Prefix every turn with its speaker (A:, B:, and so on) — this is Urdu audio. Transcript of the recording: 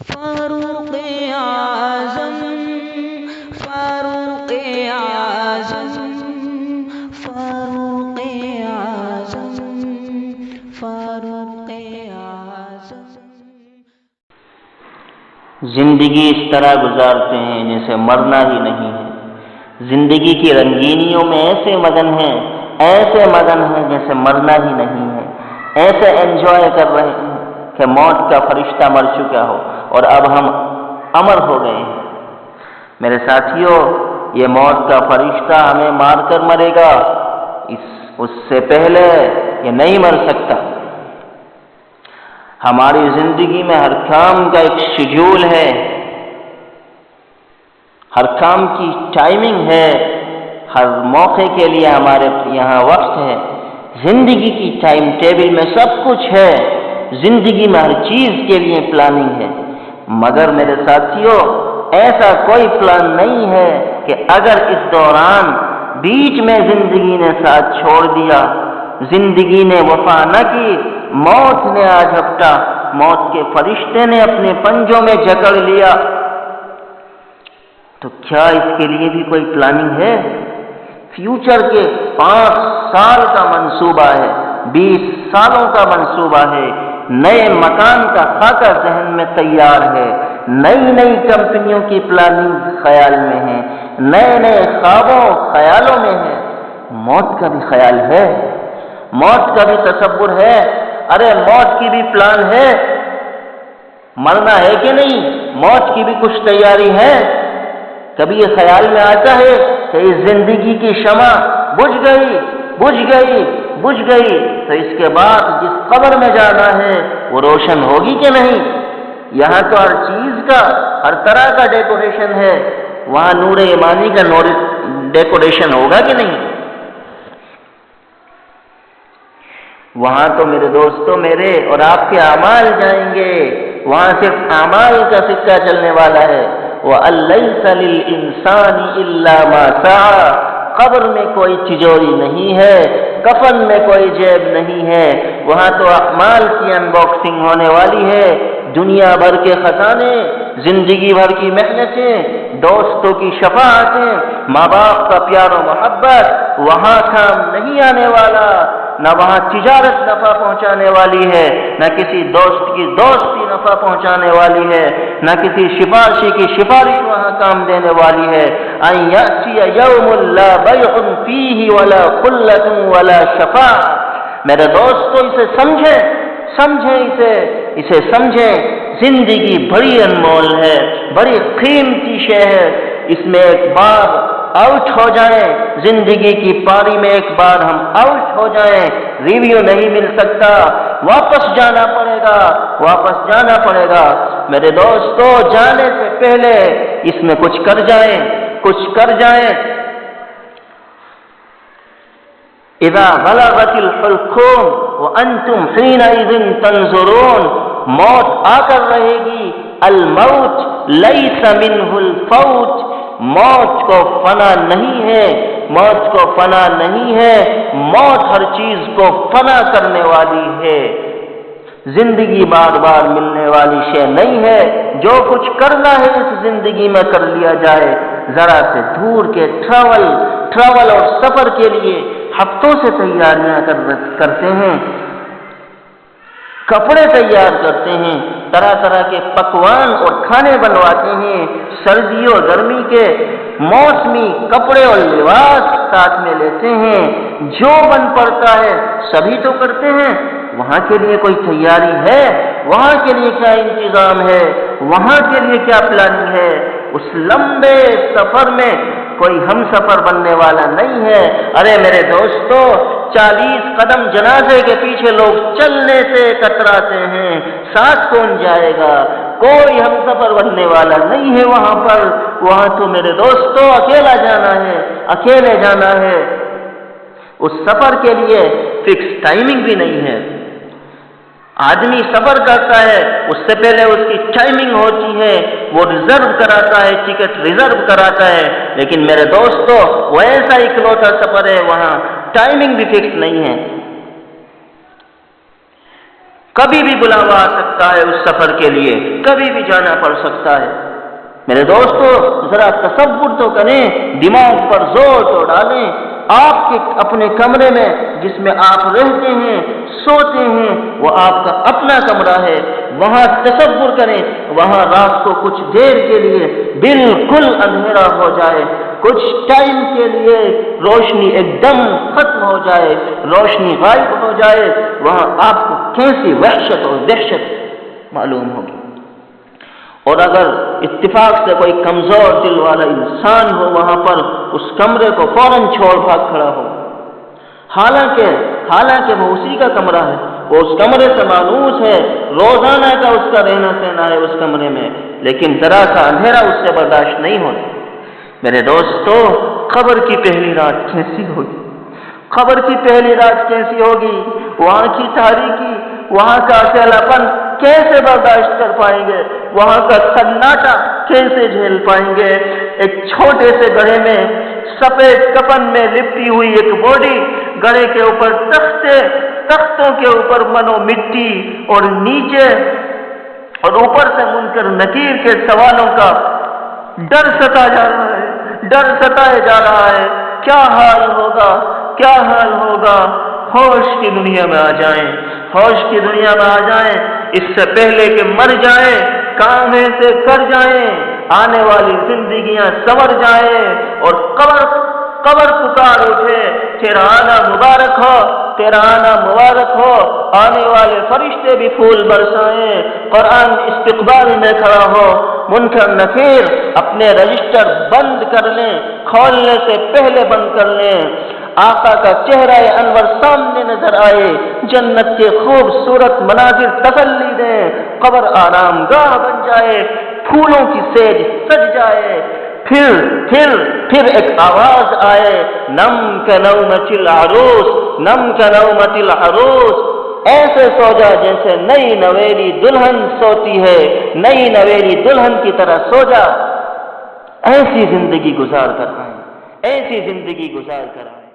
A: فاروق اعظم فاروق اعظم فاروق اعظم فاروق اعظم۔
B: زندگی اس طرح گزارتے ہیں جیسے مرنا ہی نہیں ہے۔ زندگی کی رنگینیوں میں ایسے مگن ہیں جیسے مرنا ہی نہیں ہے۔ ایسے انجوائے کر رہے ہیں کہ موت کا فرشتہ مر چکا ہو اور اب ہم امر ہو گئے ہیں۔ میرے ساتھیوں، یہ موت کا فرشتہ ہمیں مار کر مرے گا، اس سے پہلے یہ نہیں مر سکتا۔ ہماری زندگی میں ہر کام کا ایک شیڈول ہے، ہر کام کی ٹائمنگ ہے، ہر موقع کے لیے ہمارے یہاں وقت ہے۔ زندگی کی ٹائم ٹیبل میں سب کچھ ہے، زندگی میں ہر چیز کے لیے پلاننگ ہے، مگر میرے ساتھیوں ایسا کوئی پلان نہیں ہے کہ اگر اس دوران بیچ میں زندگی نے ساتھ چھوڑ دیا، زندگی نے وفا نہ کی، موت نے آ جھپٹا، موت کے فرشتے نے اپنے پنجوں میں جکڑ لیا، تو کیا اس کے لیے بھی کوئی پلاننگ ہے؟ فیوچر کے 5 سال کا منصوبہ ہے، 20 سالوں کا منصوبہ ہے، نئے مکان کا خاکہ ذہن میں تیار ہے، نئی کمپنیوں کی پلاننگ خیال میں ہے، نئے خوابوں خیالوں میں ہے۔ موت کا بھی خیال ہے، موت کا بھی تصور ہے، ارے موت کی بھی پلان ہے، مرنا ہے کہ نہیں، موت کی بھی کچھ تیاری ہے۔ کبھی یہ خیال میں آتا ہے کہ اس زندگی کی شمع بجھ گئی تو اس کے بعد جس قبر میں جانا ہے وہ روشن ہوگی کہ نہیں؟ یہاں تو ہر چیز کا، ہر طرح کا ڈیکوریشن ہے، وہاں نور ایمانی کا ڈیکوریشن ہوگا کہ نہیں؟ وہاں تو میرے دوستوں، میرے اور آپ کے اعمال جائیں گے، وہاں صرف اعمال کا سکہ چلنے والا ہے۔ وَأَلَّيْسَ لِلْإِنسَانِ إِلَّا مَا سَعَى۔ قبر میں کوئی تجوری نہیں ہے، کفن میں کوئی جیب نہیں ہے، وہاں تو اعمال کی ان باکسنگ ہونے والی ہے۔ دنیا بھر کے خزانے، زندگی بھر کی محنتیں، دوستوں کی شفاعتیں، ماں باپ کا پیار و محبت وہاں کام نہیں آنے والا، نہ وہاں تجارت نفع پہنچانے والی ہے، نہ کسی دوست کی دوستی نفع پہنچانے والی ہے، نہ کسی سفارشی کی سفارش وہاں کام دینے والی ہے۔ ان یأتی یوم لا بیع فیہ ولا خلۃ ولا شفاعۃ۔ میرے دوستو اسے سمجھیں زندگی بڑی انمول ہے، بڑی قیمتی شے ہے۔ اس میں ایک بار آؤٹ ہو جائیں، زندگی کی پاری میں ایک بار ہم آؤٹ ہو جائیں، ریویو نہیں مل سکتا، واپس جانا پڑے گا۔ میرے دوستو جانے سے پہلے اس میں کچھ کر جائیں۔ اذا بلغت الحلقوم وانتم حينئذ تنظرون۔ موت آ کر رہے گی، الموت لیس منہ الفوت۔ موت کو فنا نہیں ہے، موت ہر چیز کو فنا کرنے والی ہے۔ زندگی بار بار ملنے والی شے نہیں ہے، جو کچھ کرنا ہے اس زندگی میں کر لیا جائے۔ ذرا سے دور کے ٹریول اور سفر کے لیے ہفتوں سے تیاریاں کرتے ہیں، کپڑے تیار کرتے ہیں، طرح طرح کے پکوان اور کھانے بنواتے ہیں، سردی اور گرمی کے موسمی کپڑے اور لباس ساتھ میں لیتے ہیں، جو بن پڑتا ہے سبھی تو کرتے ہیں۔ وہاں کے لیے کوئی تیاری ہے؟ وہاں کے لیے کیا انتظام ہے؟ وہاں کے لیے کیا پلاننگ ہے؟ اس لمبے سفر میں کوئی ہم سفر بننے والا نہیں ہے۔ ارے میرے دوستو، 40 قدم جنازے کے پیچھے لوگ چلنے سے کتراتے ہیں، ساتھ کون جائے گا؟ کوئی ہم سفر بننے والا نہیں ہے وہاں تو میرے دوستو اکیلے جانا ہے۔ اس سفر کے لیے فکس ٹائمنگ بھی نہیں ہے۔ آدمی سفر کرتا ہے، اس سے پہلے اس کی ٹائمنگ ہوتی ہے، وہ ریزرو کراتا ہے، ٹکٹ ریزرو کراتا ہے، لیکن میرے دوستو وہ ایسا اکلوتا سفر ہے، وہاں ٹائمنگ بھی فکس نہیں ہے۔ کبھی بھی بلاوا آ سکتا ہے اس سفر کے لیے، کبھی بھی جانا پڑ سکتا ہے۔ میرے دوستو ذرا تصور تو کریں، دماغ پر زور تو ڈالیں، آپ کے اپنے کمرے میں جس میں آپ رہتے ہیں سوتے ہیں وہ آپ کا اپنا کمرہ ہے، وہاں تصور کریں وہاں رات کو کچھ دیر کے لیے بالکل اندھیرا ہو جائے، کچھ ٹائم کے لیے روشنی ایک دم ختم ہو جائے، روشنی غائب ہو جائے، وہاں آپ کو کیسی وحشت اور دہشت معلوم ہوگی۔ اور اگر اتفاق سے کوئی کمزور دل والا انسان ہو وہاں پر، اس کمرے کو فوراً چھوڑ بھاگ کھڑا ہو، حالانکہ وہ اسی کا کمرہ ہے، وہ اس کمرے سے مانوس ہے، روزانہ کا اس کا رہنا سہنا ہے اس کمرے میں، لیکن ذرا سا اندھیرا اس سے برداشت نہیں ہوتا۔ میرے دوستو قبر کی پہلی رات کیسی ہوگی؟ قبر کی پہلی رات کیسی ہوگی؟ وہاں کی تاریکی، وہاں کا اکیلا پن کیسے برداشت کر پائیں گے؟ وہاں کا سناٹا کیسے جھیل پائیں گے؟ ایک چھوٹے سے گڑھے میں سفید کفن میں لپٹی ہوئی ایک باڈی، گڑھے کے اوپر تختوں کے اوپر منو مٹی، اور نیچے اور اوپر سے منکر نکیر کے سوالوں کا ڈر ستا جا رہا ہے، ڈر ستائے جا رہا ہے۔ کیا حال ہوگا، کیا حال ہوگا؟ ہوش کی دنیا میں آ جائیں، ہوش کی دنیا میں آ جائیں، اس سے پہلے کہ مر جائیں، کام ایسے کر جائیں، آنے والی زندگیاں سنور جائیں، اور قبر پکار اٹھے، تیرا آنا مبارک ہو، تیرا آنا مبارک ہو، آنے والے فرشتے بھی پھول برسائیں، قرآن استقبال میں کھڑا ہو، منکر نکیر اپنے رجسٹر بند کر لیں، کھولنے سے پہلے بند کر لیں، آقا کا چہرہ انور سامنے نظر آئے، جنت کے خوبصورت مناظر تسلی دیں، قبر آرام گاہ بن جائے، پھولوں کی سیج سج جائے، پھر ایک آواز آئے، نم کنومۃ العروس، نم کنومۃ العروس، ایسے سو جا جیسے نئی نویلی دلہن سوتی ہے، نئی نویلی دلہن کی طرح سو جا، ایسی زندگی گزار کر آئیں، ایسی زندگی گزار کر آئیں۔